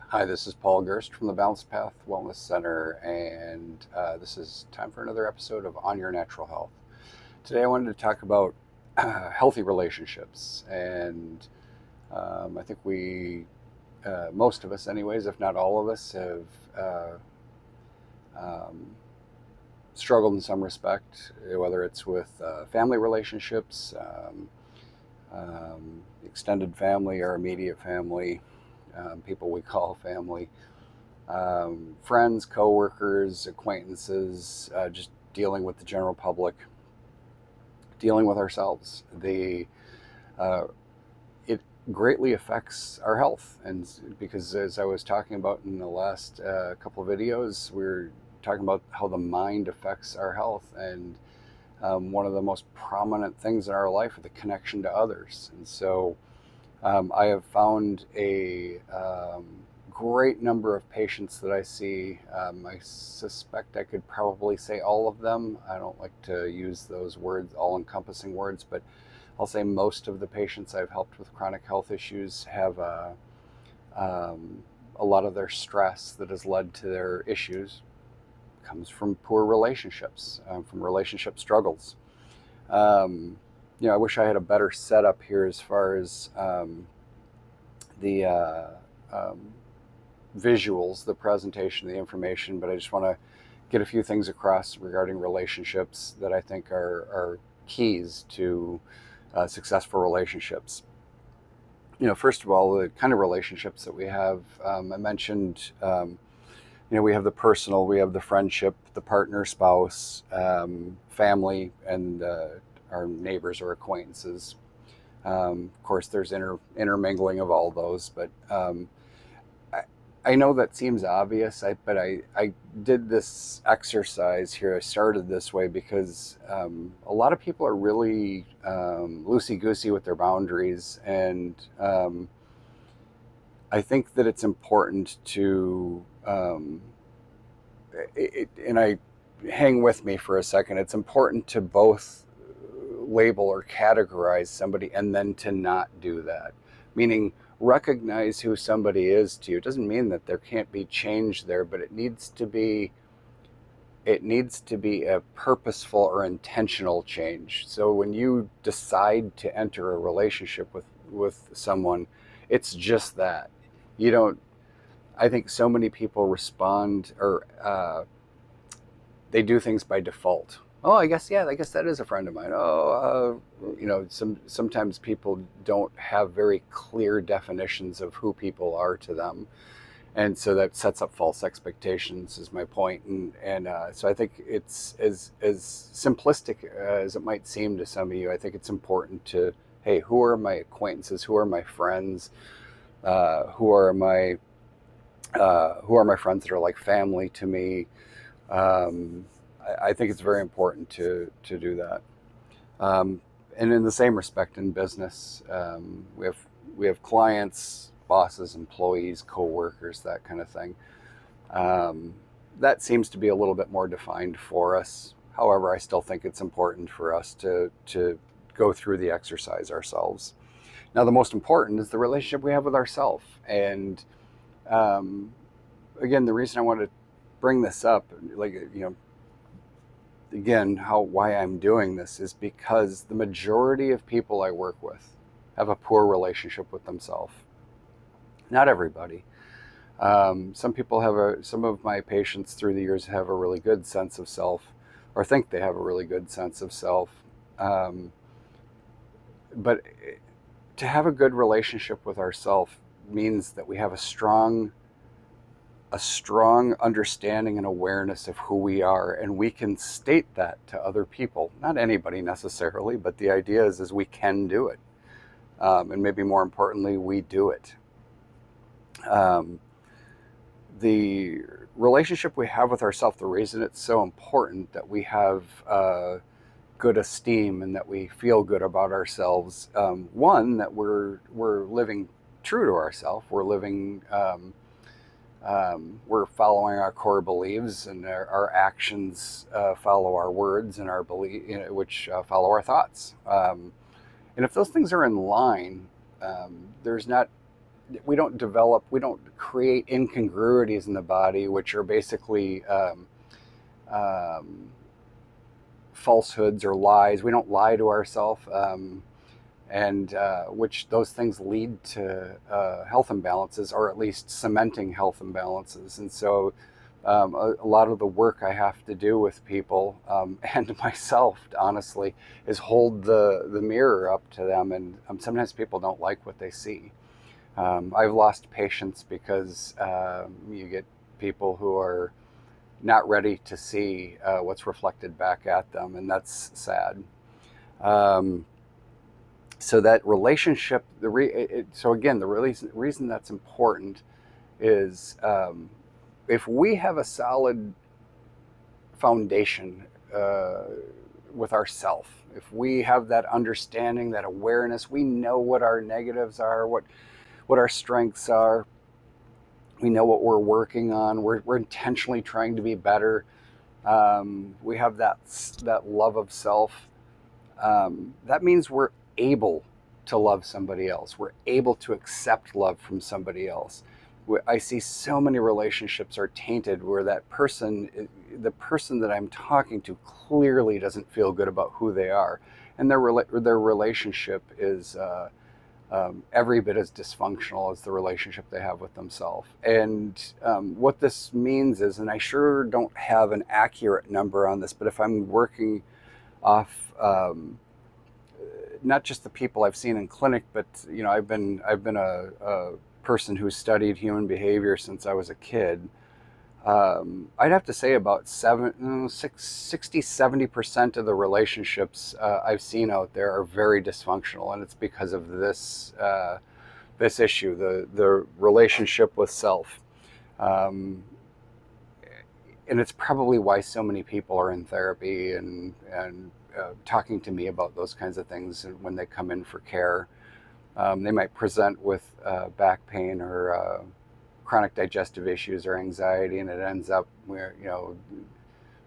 Hi, this is Paul Gerst from the Balanced Path Wellness Center, and this is time for another episode of On Your Natural Health. Today, I wanted to talk about healthy relationships, and I think most of us, anyways, if not all of us, have uh, um, struggled in some respect, whether it's with family relationships, extended family, or immediate family, people we call family. Friends, coworkers, acquaintances, just dealing with the general public, dealing with ourselves. Uh, it greatly affects our health, and because as I was talking about in the last couple of videos, we're talking about how the mind affects our health, and one of the most prominent things in our life is the connection to others. And so I have found a great number of patients that I see. I suspect I could probably say all of them. I don't like to use those words, all encompassing words, but I'll say most of the patients I've helped with chronic health issues have a lot of their stress that has led to their issues comes from poor relationships, from relationship struggles. Um, I wish I had a better setup here as far as the um, visuals, the presentation, the information, but I just want to get a few things across regarding relationships that I think are keys to successful relationships. First of all, the kind of relationships that we have. I mentioned, we have the personal, we have the friendship, the partner, spouse, family, and our neighbors or acquaintances. Of course, there's intermingling of all those, but I, I know that seems obvious, but I did this exercise here. I started this way because a lot of people are really loosey goosey with their boundaries, and I think that it's important to, and I hang with me for a second, it's important to both label or categorize somebody and then to not do that. Meaning, recognize who somebody is to you. It doesn't mean that there can't be change there, but it needs to be a purposeful or intentional change. So when you decide to enter a relationship with someone, it's just that. You don't I think so many people respond or they do things by default. Oh, I guess, yeah, I guess that is a friend of mine. Oh, sometimes people don't have very clear definitions of who people are to them, and so that sets up false expectations. Is my point, and so I think it's as simplistic as it might seem to some of you. I think it's important to, hey, who are my acquaintances? Who are my friends? Who are my friends that are like family to me? I think it's very important to do that. Um, and in the same respect, in business, we have clients, bosses, employees, coworkers, that kind of thing. Um, that seems to be a little bit more defined for us. However, I still think it's important for us to go through the exercise ourselves. Now, the most important is the relationship we have with ourselves. And um, again, the reason I want to bring this up, like, again, why I'm doing this is because the majority of people I work with have a poor relationship with themselves. Not everybody. Some of my patients through the years have a really good sense of self, or think they have a really good sense of self. Um, but to have a good relationship with ourself means that we have a strong understanding and awareness of who we are, and we can state that to other people. Not anybody necessarily, but the idea is we can do it, and maybe more importantly, we do it. Um, the relationship we have with ourselves, the reason it's so important that we have good esteem and that we feel good about ourselves. One, that we're living true to ourselves. We're following our core beliefs, and our actions follow our words, and our belief, which follow our thoughts. And if those things are in line, there's not we don't create incongruities in the body, which are basically um, falsehoods or lies. We don't lie to ourselves, and which those things lead to health imbalances, or at least cementing health imbalances. And so a lot of the work I have to do with people, and myself, honestly, is hold the mirror up to them. And sometimes people don't like what they see. I've lost patience because you get people who are not ready to see what's reflected back at them, and that's sad. Um, so that relationship, so again, the reason that's important is, if we have a solid foundation with ourself, if we have that understanding, that awareness, we know what our negatives are, what our strengths are, we know what we're working on, we're intentionally trying to be better, we have that love of self, that means we're able to love somebody else. We're able to accept love from somebody else. I see so many relationships are tainted where the person that I'm talking to, clearly doesn't feel good about who they are, and their relationship is every bit as dysfunctional as the relationship they have with themselves. And what this means is, and I sure don't have an accurate number on this, but if I'm working off not just the people I've seen in clinic, but I've been a person who studied human behavior since I was a kid. I'd have to say about 60-70% of the relationships I've seen out there are very dysfunctional, and it's because of this issue, the relationship with self. Um, and it's probably why so many people are in therapy and talking to me about those kinds of things when they come in for care. They might present with back pain or chronic digestive issues or anxiety, and it ends up where,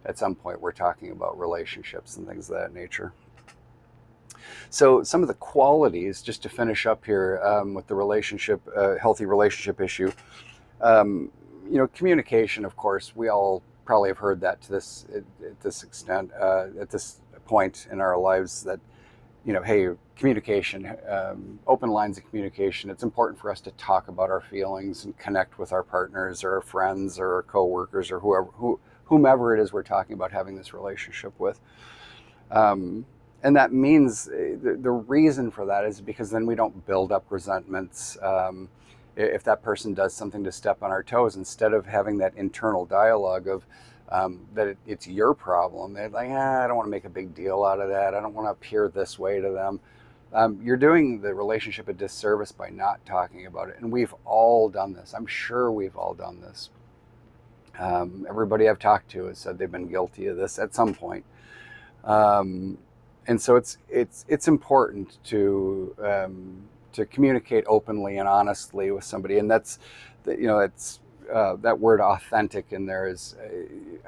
at some point we're talking about relationships and things of that nature. So some of the qualities, just to finish up here, with the relationship, healthy relationship issue, um, communication, of course, we all probably have heard that to this, at this extent, at this point in our lives, that, hey, communication, open lines of communication. It's important for us to talk about our feelings and connect with our partners or our friends or our coworkers or whomever it is we're talking about having this relationship with. And that means the reason for that is because then we don't build up resentments. If that person does something to step on our toes, instead of having that internal dialogue of that it's your problem, they're like, I don't want to make a big deal out of that. I don't want to appear this way to them. You're doing the relationship a disservice by not talking about it. And we've all done this. I'm sure we've all done this. Everybody I've talked to has said they've been guilty of this at some point. And so it's important to communicate openly and honestly with somebody, and that's that word authentic in there is,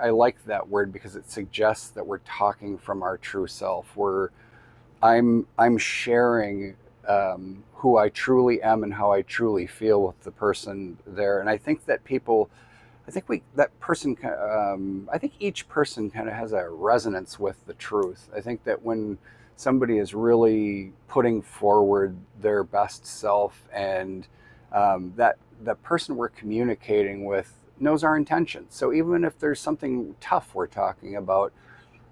I like that word because it suggests that we're talking from our true self. I'm sharing who I truly am and how I truly feel with the person there, and I think that I think each person kind of has a resonance with the truth. I think that when somebody is really putting forward their best self, and that the person we're communicating with knows our intentions. So even if there's something tough we're talking about,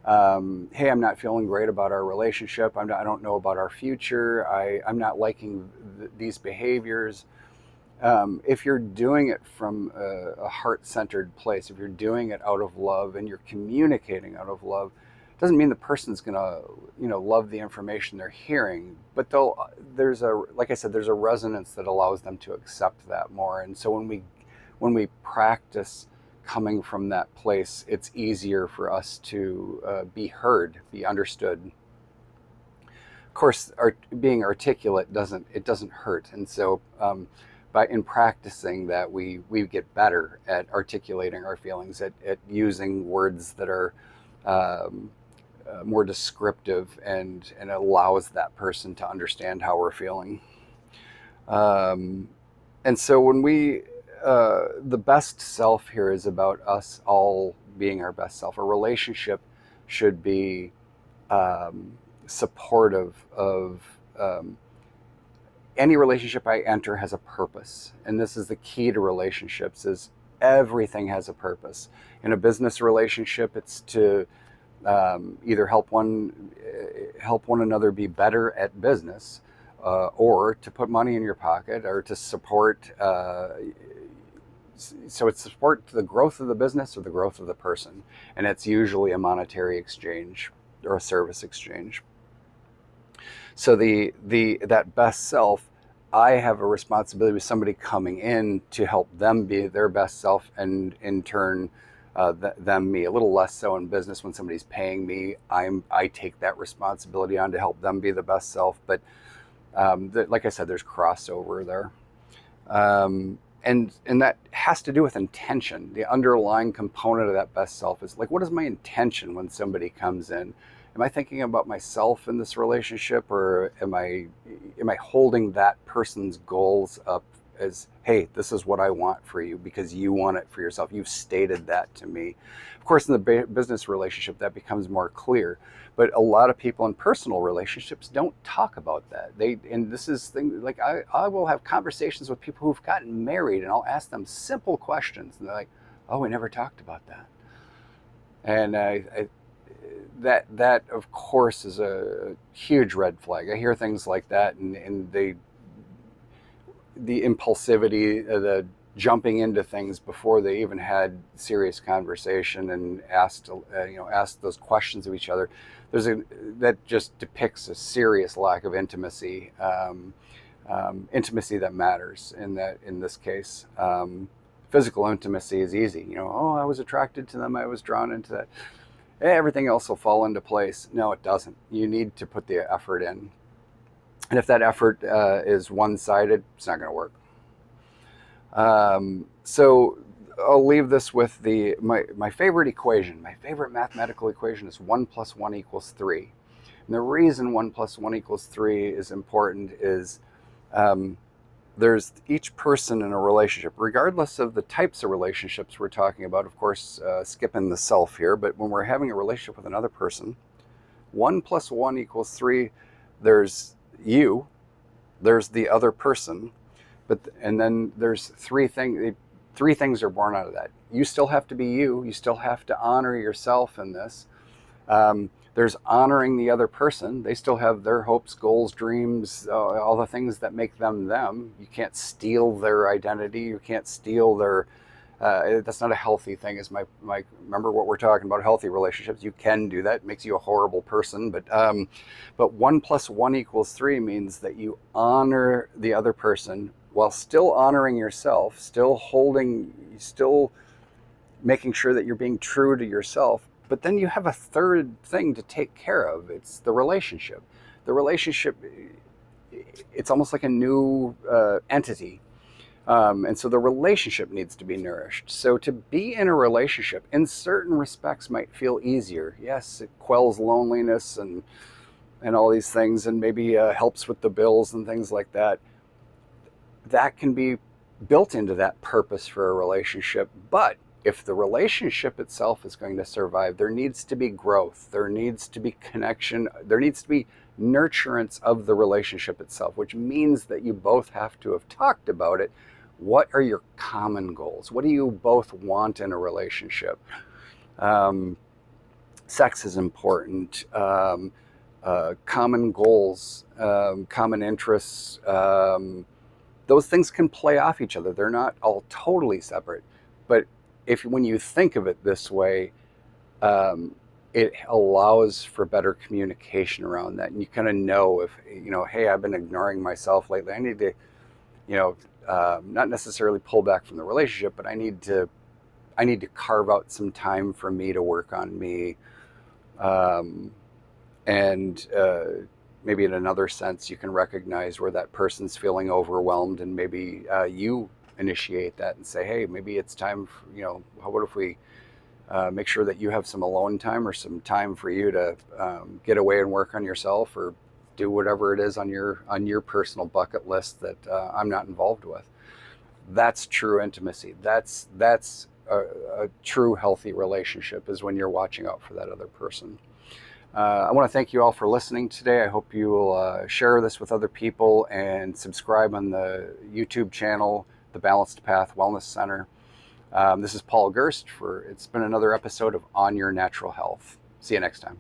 hey, I'm not feeling great about our relationship. I don't know about our future. I'm not liking these behaviors. If you're doing it from a heart-centered place, if you're doing it out of love and you're communicating out of love, doesn't mean the person's gonna, love the information they're hearing, but like I said, there's a resonance that allows them to accept that more. And so when we practice coming from that place, it's easier for us to be heard, be understood. Of course, being articulate doesn't hurt, and so in practicing that, we get better at articulating our feelings, at using words that are more descriptive, and allows that person to understand how we're feeling. And so when the best self here is about us all being our best self. A relationship should be supportive of any relationship I enter has a purpose. And this is the key to relationships is everything has a purpose. In a business relationship, it's to either help one another be better at business, or to put money in your pocket, or to support. So it's support the growth of the business or the growth of the person, and it's usually a monetary exchange or a service exchange. So the that best self, I have a responsibility with somebody coming in to help them be their best self, and in turn, them me. A little less so in business when somebody's paying me. I take that responsibility on to help them be the best self. But like I said, there's crossover there. And that has to do with intention. The underlying component of that best self is like, what is my intention when somebody comes in? Am I thinking about myself in this relationship, or am I holding that person's goals up as, hey, this is what I want for you because you want it for yourself. You've stated that to me. Of course, in the business relationship, that becomes more clear. But a lot of people in personal relationships don't talk about that. And this is thing like I will have conversations with people who've gotten married, and I'll ask them simple questions, and they're like, "Oh, we never talked about that." And that of course is a huge red flag. I hear things like that, and the impulsivity, the jumping into things before they even had serious conversation and asked those questions of each other. That just depicts a serious lack of intimacy, intimacy that matters in this case. Physical intimacy is easy. Oh, I was attracted to them. I was drawn into that. Everything else will fall into place. No, it doesn't. You need to put the effort in. And if that effort is one-sided, it's not going to work. So I'll leave this with my favorite equation. My favorite mathematical equation is 1 + 1 = 3. And the reason 1 + 1 = 3 is important is there's each person in a relationship, regardless of the types of relationships we're talking about, of course, skipping the self here, but when we're having a relationship with another person, 1 + 1 = 3, there's you, there's the other person, and then there's three things are born out of that. You still have to be you. You still have to honor yourself in this. There's honoring the other person. They still have their hopes, goals, dreams, all the things that make them them. You can't steal their identity. You can't steal their. That's not a healthy thing. Is my remember what we're talking about? Healthy relationships. You can do that. It makes you a horrible person. But 1 + 1 = 3 means that you honor the other person while still honoring yourself, still making sure that you're being true to yourself. But then you have a third thing to take care of. It's the relationship. The relationship, it's almost like a new entity. And so the relationship needs to be nourished. So to be in a relationship, in certain respects, might feel easier. Yes, it quells loneliness and all these things, and maybe helps with the bills and things like that. That can be built into that purpose for a relationship. But if the relationship itself is going to survive, there needs to be growth. There needs to be connection. There needs to be nurturance of the relationship itself, which means that you both have to have talked about it. What are your common goals? What do you both want in a relationship? Sex is important. Common goals, common interests. Those things can play off each other. They're not all totally separate. But when you think of it this way, it allows for better communication around that. And you kind of know if, hey, I've been ignoring myself lately. I need to, not necessarily pull back from the relationship, but I need to carve out some time for me to work on me. And maybe in another sense, you can recognize where that person's feeling overwhelmed, and maybe you initiate that and say, hey, maybe it's time for, what if we make sure that you have some alone time or some time for you to get away and work on yourself, or do whatever it is on your personal bucket list that I'm not involved with. That's true intimacy. That's a true healthy relationship, is when you're watching out for that other person. I want to thank you all for listening today. I hope you will share this with other people and subscribe on the YouTube channel, The Balanced Path Wellness Center. This is Paul Gerst. It's been another episode of On Your Natural Health. See you next time.